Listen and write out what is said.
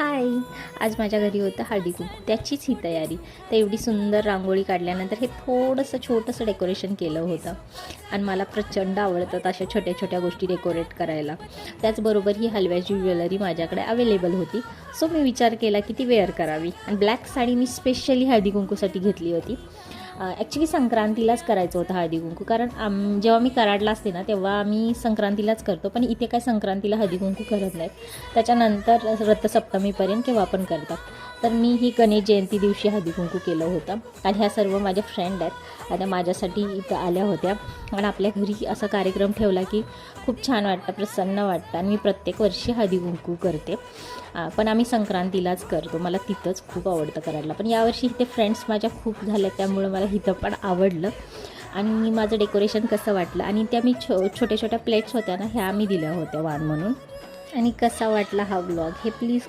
हाय. आज माझ्या घरी होतं हळदी कुंकू, त्याचीच ही तयारी. तर एवढी सुंदर रांगोळी काढल्यानंतर हे थोडंसं छोटंसं डेकोरेशन केलं होतं आणि मला प्रचंड आवडतात अशा छोट्या छोट्या गोष्टी डेकोरेट करायला. त्याचबरोबर ही हलव्याची ज्वेलरी माझ्याकडे अवेलेबल होती, सो मी विचार केला की ती वेअर करावी. आणि ब्लॅक साडी मी स्पेशली हळदी कुंकूसाठी घेतली होती. ॲक्च्युली संक्रांतीलाच करायचं होतं हळदी कुंकू, कारण जेव्हा मी कराडला असते ना तेव्हा आम्ही संक्रांतीलाच करतो, पण इथे काय संक्रांतीला हळदी कुंकू करत नाहीत. त्याच्यानंतर रथसप्तमीपर्यंत केव्हा पण करतात. तर मी ही गणेश जयंती दिवशी हळदी कुंकू केलं होतं आणि ह्या सर्व माझ्या फ्रेंड आहेत आणि माझ्यासाठी इथं आल्या होत्या. आणि आपल्या घरी असा कार्यक्रम ठेवला की खूप छान वाटतं, प्रसन्न वाटतं. आणि मी प्रत्येक वर्षी हळदी कुंकू करते, पण आम्ही संक्रांतीलाच करतो. मला तिथंच खूप आवडतं करायला, पण यावर्षी इथे फ्रेंड्स माझ्या खूप झाल्या त्यामुळं मला इथं पण आवडलं. आणि माझं डेकोरेशन कसं वाटलं, आणि त्या मी छोट्या छोट्या प्लेट्स होत्या ना, ह्या मी दिल्या होत्या वाण म्हणून. आणि कसा वाटला हा व्लॉग हे प्लीज